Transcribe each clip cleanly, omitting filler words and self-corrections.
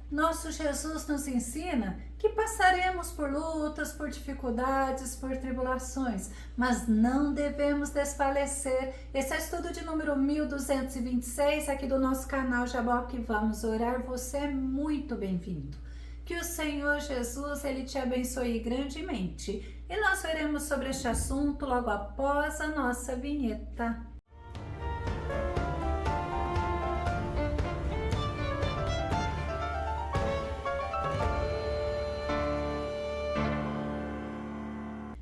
Nosso Jesus nos ensina que passaremos por lutas, por dificuldades, por tribulações, mas não devemos desfalecer. Esse é o estudo de número 1226 aqui do nosso canal Jaboque Vamos Orar. Você é muito bem-vindo. Que o Senhor Jesus, Ele te abençoe grandemente. E nós veremos sobre este assunto logo após a nossa vinheta.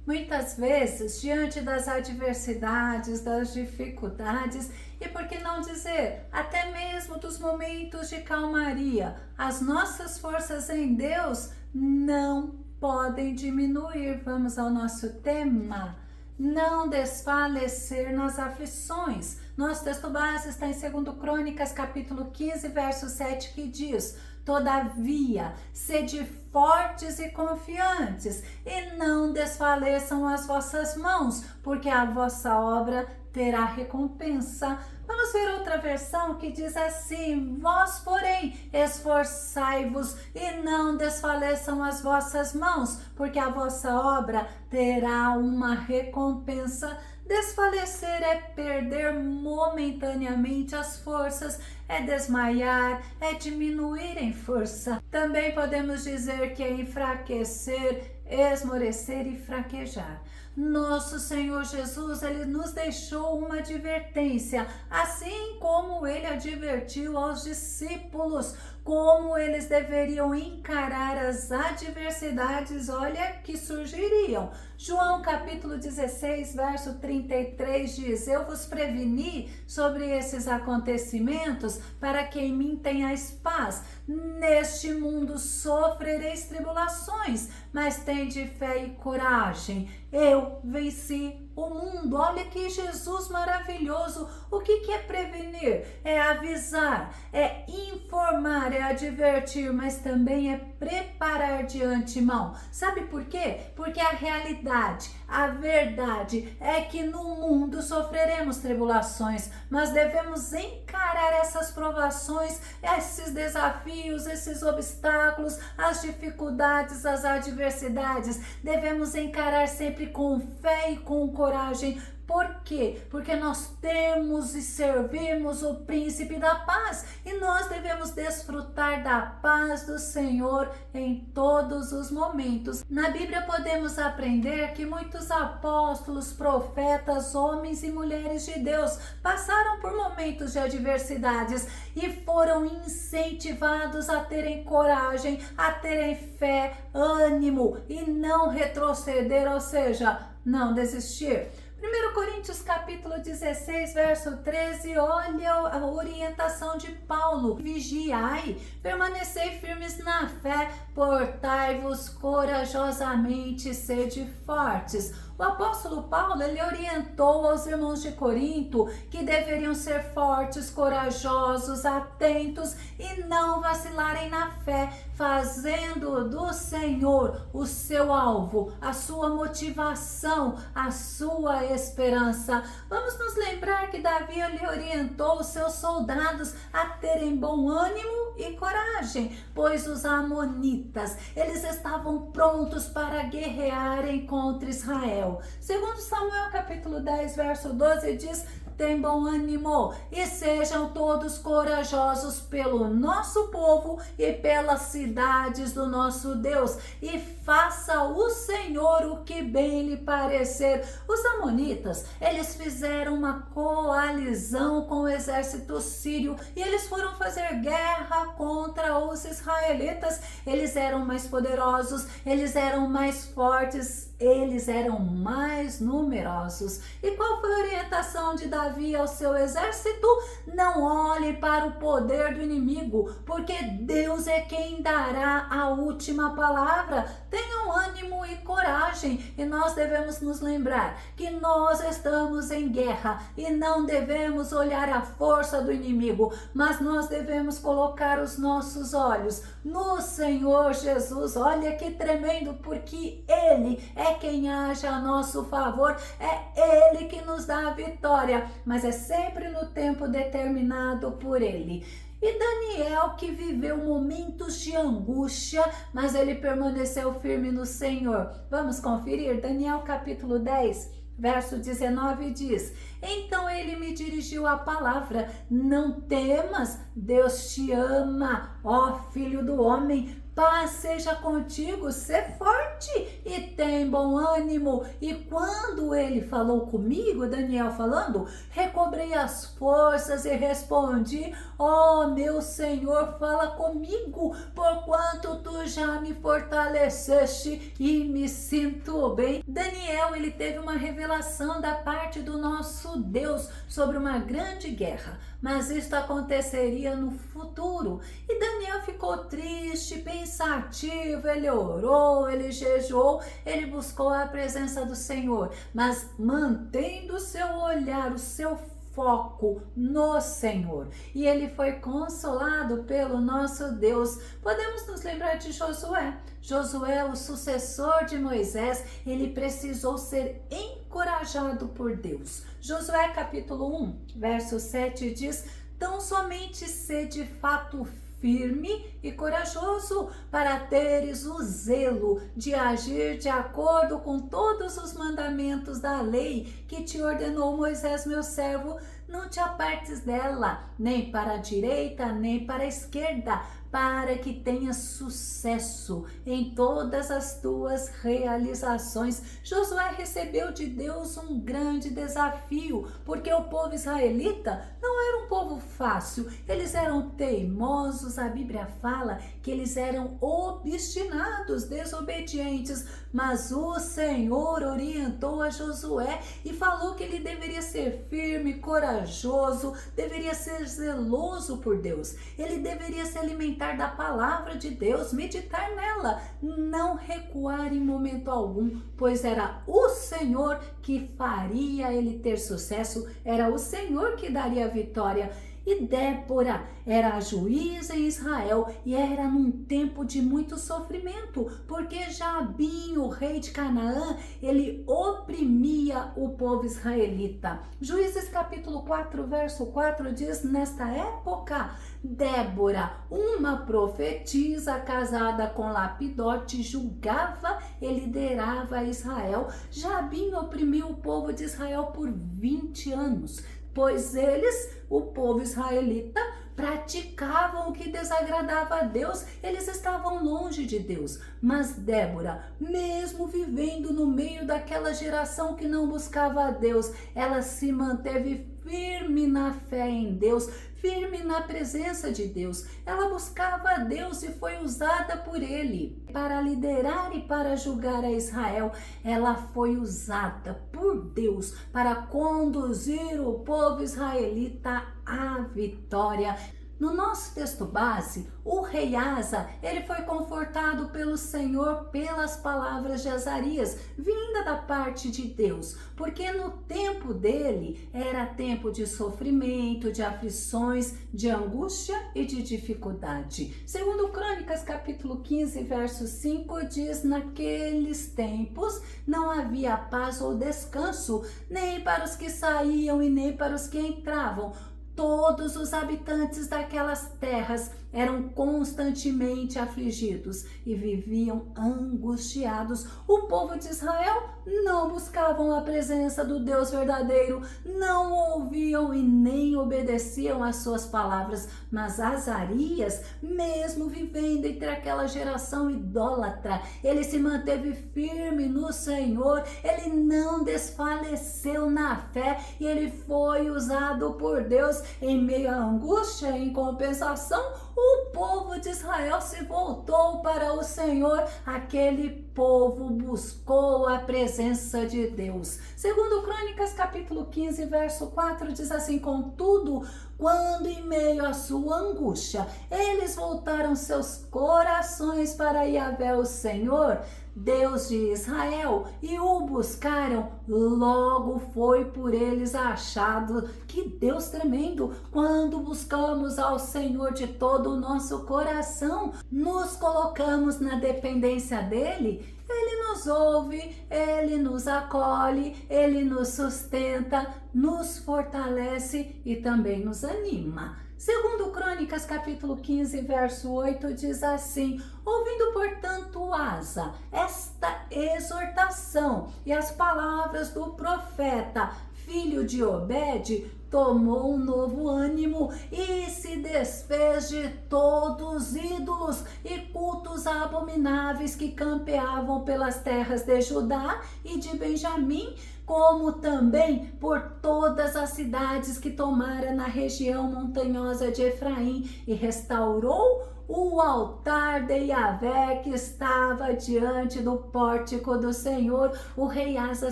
Muitas vezes, diante das adversidades, das dificuldades e, por que não dizer, até mesmo dos momentos de calmaria, as nossas forças em Deus não podem diminuir. Vamos ao nosso tema: não desfalecer nas aflições. Nosso texto base está em 2 Crônicas, capítulo 15, verso 7, que diz: todavia, sede fortes e confiantes, e não desfaleçam as vossas mãos, porque a vossa obra terá recompensa. Vamos ver outra versão que diz assim: vós, porém, esforçai-vos e não desfaleçam as vossas mãos, porque a vossa obra terá uma recompensa. Desfalecer é perder momentaneamente as forças, é desmaiar, é diminuir em força. Também podemos dizer que é enfraquecer, esmorecer e fraquejar. Nosso Senhor Jesus, Ele nos deixou uma advertência, assim como Ele advertiu aos discípulos, como eles deveriam encarar as adversidades, olha, que surgiriam. João capítulo 16, verso 33 diz: eu vos preveni sobre esses acontecimentos, para que em mim tenhais paz. Neste mundo sofrereis tribulações, mas tende fé e coragem. Eu venci o mundo. Olha que Jesus maravilhoso. O que é prevenir? É avisar, é informar, é advertir, mas também é preparar de antemão. Sabe por quê? Porque a realidade, a verdade é que no mundo sofreremos tribulações, mas devemos encarar essas provações, esses desafios, esses obstáculos, as dificuldades, as adversidades. Devemos encarar sempre com fé e com coragem. Por quê? Porque nós temos e servimos o príncipe da paz e nós devemos desfrutar da paz do Senhor em todos os momentos. Na Bíblia podemos aprender que muitos apóstolos, profetas, homens e mulheres de Deus passaram por momentos de adversidades e foram incentivados a terem coragem, a terem fé, ânimo e não retroceder, ou seja, não desistir. 1 Coríntios capítulo 16, verso 13, olha a orientação de Paulo: vigiai, permanecei firmes na fé, portai-vos corajosamente, sede fortes. O apóstolo Paulo, ele orientou aos irmãos de Corinto que deveriam ser fortes, corajosos, atentos e não vacilarem na fé, fazendo do Senhor o seu alvo, a sua motivação, a sua esperança. Vamos nos lembrar que Davi, ele orientou os seus soldados a terem bom ânimo e coragem, pois os amonitas, eles estavam prontos para guerrearem contra Israel. Segundo Samuel capítulo 10, verso 12 diz: tem bom ânimo e sejam todos corajosos pelo nosso povo e pelas cidades do nosso Deus, e faça o Senhor o que bem lhe parecer. Os amonitas, eles fizeram uma coalizão com o exército sírio e eles foram fazer guerra contra os israelitas. Eles eram mais poderosos, eles eram mais fortes, eles eram mais numerosos. E qual foi a orientação de Davi ao seu exército? Não olhe para o poder do inimigo, porque Deus é quem dará a última palavra. Tenham ânimo e coragem, e nós devemos nos lembrar que nós estamos em guerra e não devemos olhar a força do inimigo, mas nós devemos colocar os nossos olhos no Senhor Jesus. Olha que tremendo, porque Ele é quem age a nosso favor, é Ele que nos dá a vitória, mas é sempre no tempo determinado por Ele. E Daniel, que viveu momentos de angústia, mas ele permaneceu firme no Senhor. Vamos conferir? Daniel capítulo 10, verso 19 diz: então ele me dirigiu a palavra: não temas, Deus te ama, ó filho do homem. Paz seja contigo, sê forte e tem bom ânimo. E quando ele falou comigo, Daniel falando, recobrei as forças e respondi: ó meu Senhor, fala comigo, porquanto tu já me fortaleceste e me sinto bem. Daniel, ele teve uma revelação da parte do nosso Deus sobre uma grande guerra, mas isto aconteceria no futuro. E Daniel ficou triste, pensativo, ele orou, ele jejuou, ele buscou a presença do Senhor, mas mantendo o seu olhar, o seu foco no Senhor. E ele foi consolado pelo nosso Deus. Podemos nos lembrar de Josué. Josué, o sucessor de Moisés, ele precisou ser encorajado por Deus. Josué capítulo 1, verso 7 diz: tão somente sê de fato firme e corajoso, para teres o zelo de agir de acordo com todos os mandamentos da lei que te ordenou Moisés, meu servo. Não te apartes dela, nem para a direita, nem para a esquerda, para que tenhas sucesso em todas as tuas realizações. Josué recebeu de Deus um grande desafio, porque o povo israelita não era um povo fácil, eles eram teimosos. A Bíblia fala que eles eram obstinados, desobedientes, mas o Senhor orientou a Josué e falou que ele deveria ser firme, corajoso, deveria ser zeloso por Deus, ele deveria se alimentar da palavra de Deus, meditar nela, não recuar em momento algum, pois era o Senhor que faria ele ter sucesso, era o Senhor que daria a vitória. E Débora era a juíza em Israel e era num tempo de muito sofrimento, porque Jabim, o rei de Canaã, ele oprimia o povo israelita. Juízes capítulo 4, verso 4 diz: nesta época, Débora, uma profetisa casada com Lapidote, julgava e liderava Israel. Jabim oprimiu o povo de Israel por 20 anos. Pois eles, o povo israelita, praticavam o que desagradava a Deus, eles estavam longe de Deus. Mas Débora, mesmo vivendo no meio daquela geração que não buscava a Deus, ela se manteve firme na fé em Deus, firme na presença de Deus. Ela buscava a Deus e foi usada por ele para liderar e para julgar a Israel. Ela foi usada por Deus para conduzir o povo israelita à vitória. No nosso texto base, o rei Asa, ele foi confortado pelo Senhor pelas palavras de Azarias, vinda da parte de Deus, porque no tempo dele era tempo de sofrimento, de aflições, de angústia e de dificuldade. Segundo Crônicas, capítulo 15, verso 5, diz: naqueles tempos não havia paz ou descanso, nem para os que saíam e nem para os que entravam. Todos os habitantes daquelas terras eram constantemente afligidos e viviam angustiados. O povo de Israel não buscavam a presença do Deus verdadeiro, não ouviam e nem obedeciam às suas palavras. Mas Azarias, mesmo vivendo entre aquela geração idólatra, ele se manteve firme no Senhor, ele não desfaleceu na fé e ele foi usado por Deus em meio à angústia. Em compensação, o povo de Israel se voltou para o Senhor, aquele povo buscou a presença de Deus. Segundo Crônicas, capítulo 15, verso 4, diz assim: contudo, quando em meio à sua angústia, eles voltaram seus corações para Yahvé, o Senhor, Deus de Israel, e o buscaram, logo foi por eles achado. Que Deus tremendo! Quando buscamos ao Senhor de todo o nosso coração, nos colocamos na dependência dele, ele nos ouve, ele nos acolhe, ele nos sustenta, nos fortalece e também nos anima. Segundo Crônicas, capítulo 15, verso 8, diz assim: ouvindo, portanto, Asa esta exortação e as palavras do profeta, filho de Obed, tomou um novo ânimo e se desfez de todos os ídolos e cultos abomináveis que campeavam pelas terras de Judá e de Benjamim, como também por todas as cidades que tomara na região montanhosa de Efraim, e restaurou o altar de Yahvé que estava diante do pórtico do Senhor. O rei Asa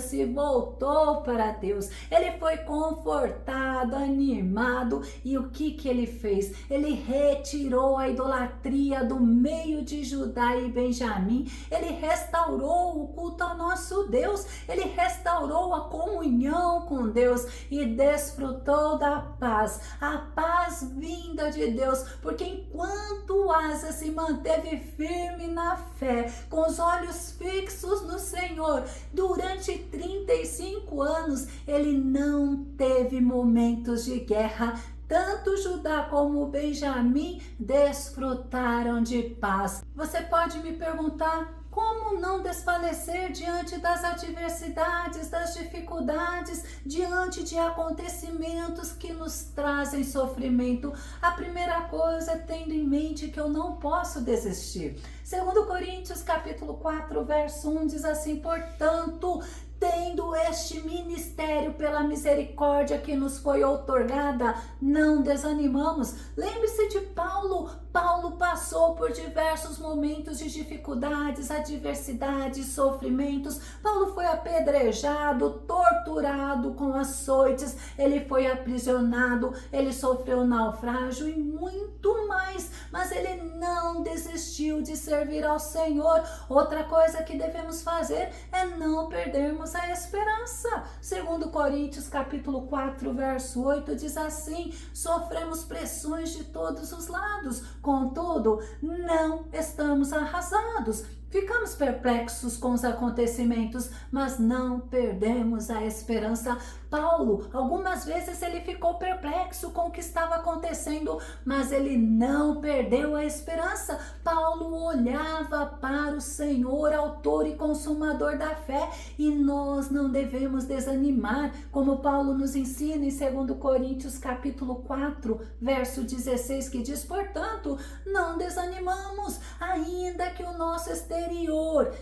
se voltou para Deus, ele foi confortado, animado, e o que ele fez? Ele retirou a idolatria do meio de Judá e Benjamim, ele restaurou o culto ao nosso Deus, ele restaurou a comunhão com Deus e desfrutou da paz, a paz vinda de Deus, porque enquanto Asa se manteve firme na fé, com os olhos fixos no Senhor, durante 35 anos, ele não teve momentos de guerra. Tanto Judá como Benjamim desfrutaram de paz. Você pode me perguntar: como não desfalecer diante das adversidades, das dificuldades, diante de acontecimentos que nos trazem sofrimento? A primeira coisa é tendo em mente que eu não posso desistir. Segundo Coríntios, capítulo 4, verso 1, diz assim: portanto, tendo este ministério pela misericórdia que nos foi outorgada, não desanimamos. Lembre-se de Paulo. Paulo passou por diversos momentos de dificuldades, adversidades, sofrimentos. Paulo foi apedrejado, torturado com açoites, ele foi aprisionado, ele sofreu naufrágio e muito mais, mas ele não desistiu de servir ao Senhor. Outra coisa que devemos fazer é não perdermos a esperança. Segundo Coríntios, capítulo 4, verso 8, diz assim: sofremos pressões de todos os lados, contudo, não estamos arrasados. Ficamos perplexos com os acontecimentos, mas não perdemos a esperança. Paulo, algumas vezes ele ficou perplexo com o que estava acontecendo, mas ele não perdeu a esperança. Paulo olhava para o Senhor, autor e consumador da fé, e nós não devemos desanimar, como Paulo nos ensina em 2 Coríntios capítulo 4, verso 16, que diz: portanto, não desanimamos, ainda que o nosso exterior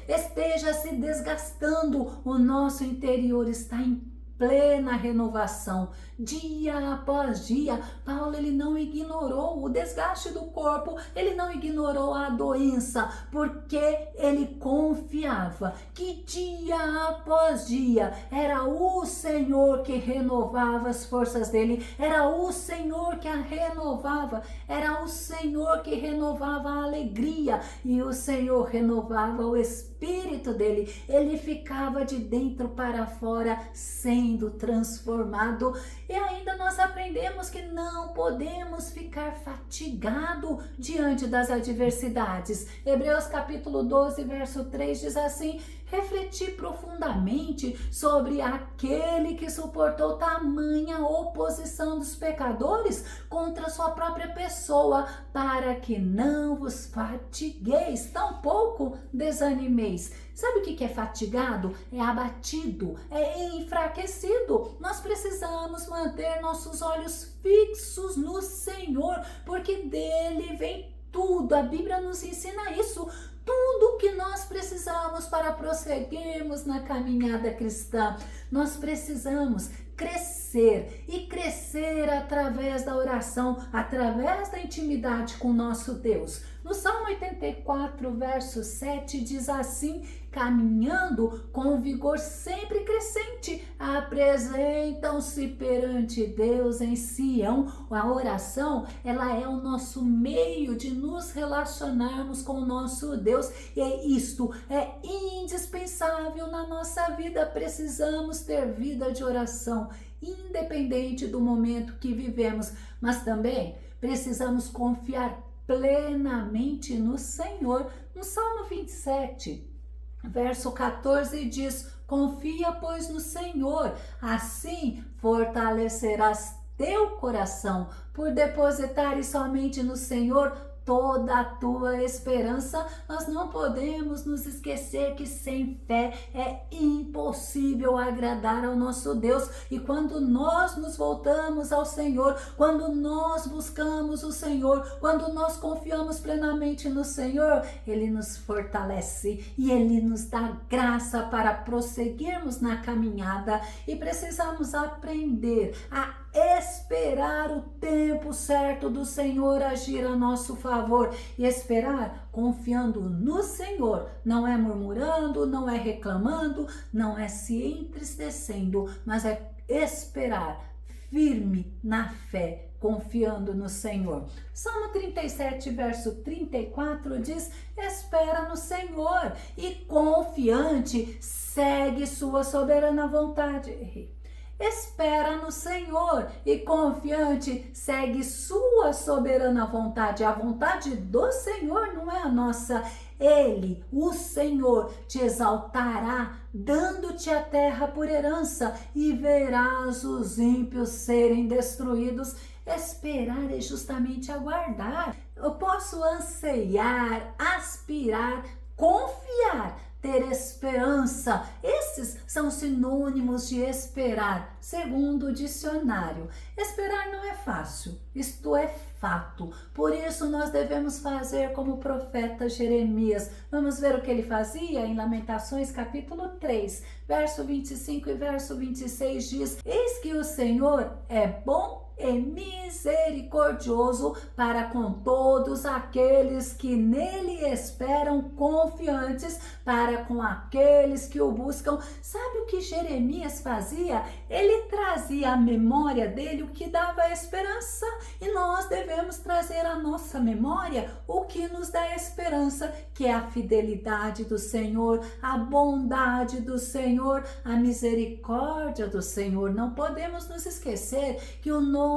esteja se desgastando, o nosso interior está em plena renovação, dia após dia. Paulo, ele não ignorou o desgaste do corpo, ele não ignorou a doença, porque ele confiava que dia após dia era o Senhor que renovava as forças dele, era o Senhor que a renovava, era o Senhor que renovava a alegria, e o Senhor renovava o espírito dele. Ele ficava de dentro para fora sendo transformado. E ainda nós aprendemos que não podemos ficar fatigado diante das adversidades. Hebreus capítulo 12, verso 3 diz assim: refleti profundamente sobre aquele que suportou tamanha oposição dos pecadores contra sua própria pessoa, para que não vos fatigueis, tampouco desanimeis. Sabe o que é fatigado? É abatido, é enfraquecido. Nós precisamos manter nossos olhos fixos no Senhor, porque dele vem tudo. A Bíblia nos ensina isso. Tudo que nós precisamos para prosseguirmos na caminhada cristã. Nós precisamos crescer, e crescer através da oração, através da intimidade com nosso Deus. No Salmo 84, verso 7, diz assim: caminhando com vigor sempre crescente, apresentam-se perante Deus em Sião. A oração, ela é o nosso meio de nos relacionarmos com o nosso Deus, e isto é indispensável na nossa vida. Precisamos ter vida de oração, independente do momento que vivemos, mas também precisamos confiar plenamente no Senhor. No Salmo 27, verso 14 diz: confia, pois, no Senhor, assim fortalecerás teu coração, por depositares somente no Senhor toda a tua esperança. Nós não podemos nos esquecer que sem fé é impossível agradar ao nosso Deus. E quando nós nos voltamos ao Senhor, quando nós buscamos o Senhor, quando nós confiamos plenamente no Senhor, Ele nos fortalece e Ele nos dá graça para prosseguirmos na caminhada. E precisamos aprender a esperar o tempo certo do Senhor agir a nosso favor, e esperar confiando no Senhor, não é murmurando, não é reclamando, não é se entristecendo, mas é esperar firme na fé, confiando no Senhor. Salmo 37, verso 34 diz: espera no Senhor e confiante segue sua soberana vontade. Espera no Senhor e confiante segue sua soberana vontade. A vontade do Senhor não é a nossa. Ele, o Senhor, te exaltará, dando-te a terra por herança, e verás os ímpios serem destruídos. Esperar é justamente aguardar. Eu posso anseiar, aspirar, confiar, ter esperança. Esses são sinônimos de esperar, segundo o dicionário. Esperar não é fácil, isto é fato. Por isso nós devemos fazer como o profeta Jeremias. Vamos ver o que ele fazia em Lamentações capítulo 3, verso 25 e verso 26 diz: eis que o Senhor é bom e misericordioso para com todos aqueles que nele esperam, confiantes para com aqueles que o buscam. Sabe o que Jeremias fazia? Ele trazia à memória dele o que dava esperança, e nós devemos trazer à nossa memória o que nos dá esperança, que é a fidelidade do Senhor, a bondade do Senhor, a misericórdia do Senhor. Não podemos nos esquecer que o nosso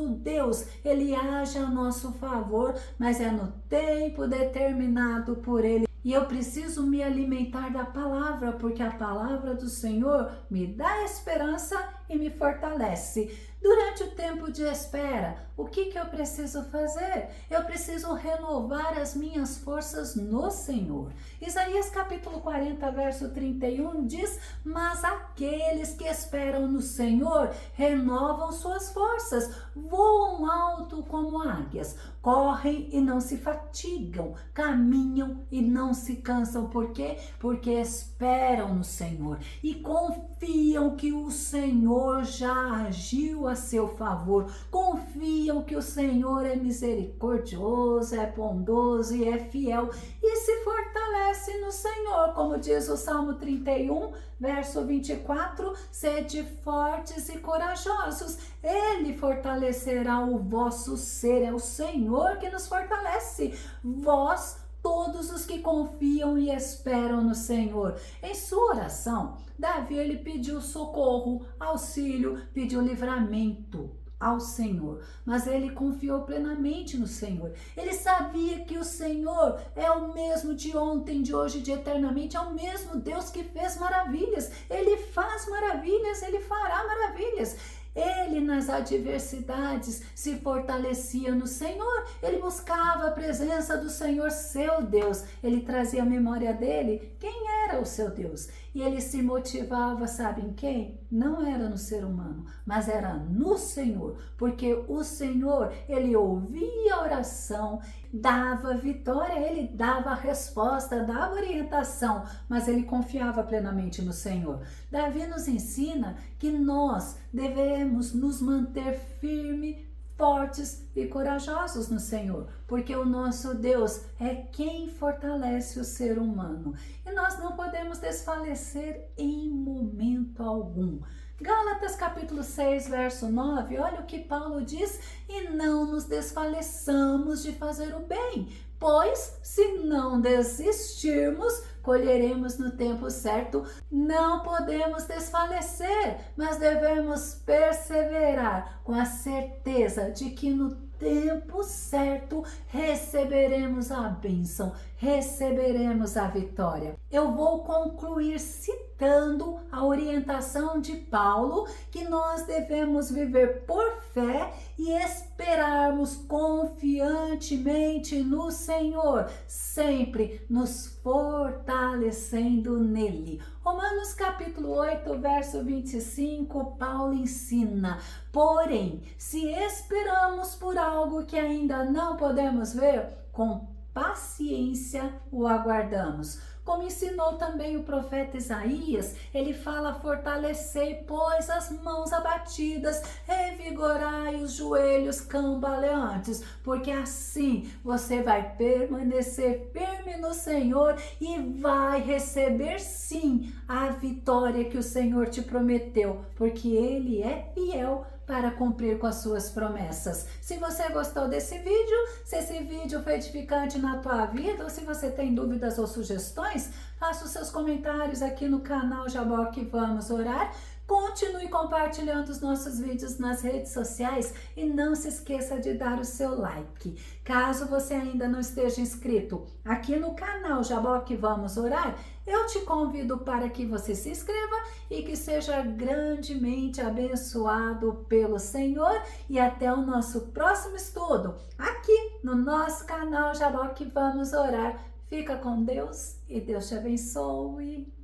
Deus, Ele age a nosso favor, mas é no tempo determinado por Ele. E eu preciso me alimentar da palavra, porque a palavra do Senhor me dá esperança e me fortalece. Durante o tempo de espera, o que eu preciso fazer? Eu preciso renovar as minhas forças no Senhor. Isaías capítulo 40, verso 31 diz: mas aqueles que esperam no Senhor renovam suas forças, voam alto como águias, correm e não se fatigam, caminham e não se cansam. Por quê? Porque esperam no Senhor e confiam que o Senhor já agiu a seu favor, confiam que o Senhor é misericordioso, é bondoso e é fiel, e se fortalece no Senhor, como diz o Salmo 31, verso 24: sede fortes e corajosos, Ele fortalecerá o vosso ser. É o Senhor que nos fortalece, vós todos os que confiam e esperam no Senhor. Em sua oração, Davi, ele pediu socorro, auxílio, pediu livramento ao Senhor, mas ele confiou plenamente no Senhor. Ele sabia que o Senhor é o mesmo de ontem, de hoje, de eternamente, é o mesmo Deus que fez maravilhas. Ele faz maravilhas, Ele fará maravilhas. Ele, nas adversidades, se fortalecia no Senhor. Ele buscava a presença do Senhor, seu Deus. Ele trazia a memória dele quem era o seu Deus. E ele se motivava, sabe em quem? Não era no ser humano, mas era no Senhor. Porque o Senhor, Ele ouvia a oração, dava vitória, Ele dava resposta, dava orientação, mas ele confiava plenamente no Senhor. Davi nos ensina que nós devemos nos manter firmes, fortes e corajosos no Senhor, porque o nosso Deus é quem fortalece o ser humano, e nós não podemos desfalecer em momento algum. Gálatas capítulo 6, verso 9, olha o que Paulo diz: e não nos desfaleçamos de fazer o bem, pois se não desistirmos, colheremos no tempo certo. Não podemos desfalecer, mas devemos perseverar com a certeza de que no tempo certo receberemos a bênção, receberemos a vitória. Eu vou concluir citando a orientação de Paulo, que nós devemos viver por fé e esperarmos confiantemente no Senhor, sempre nos fortalecendo nele. Romanos capítulo 8, verso 25, Paulo ensina: porém, se esperamos por algo que ainda não podemos ver, com paciência o aguardamos. Como ensinou também o profeta Isaías, ele fala: fortalecei, pois, as mãos abatidas, revigorai os joelhos cambaleantes, porque assim você vai permanecer firme no Senhor e vai receber sim a vitória que o Senhor te prometeu, porque Ele é fiel para cumprir com as suas promessas. Se você gostou desse vídeo, se esse vídeo foi edificante na tua vida, ou se você tem dúvidas ou sugestões, faça os seus comentários aqui no canal Jaboque Vamos Orar. Continue compartilhando os nossos vídeos nas redes sociais e não se esqueça de dar o seu like. Caso você ainda não esteja inscrito aqui no canal Jaboque Vamos Orar, eu te convido para que você se inscreva e que seja grandemente abençoado pelo Senhor. E até o nosso próximo estudo aqui no nosso canal Jaboque Vamos Orar. Fica com Deus e Deus te abençoe.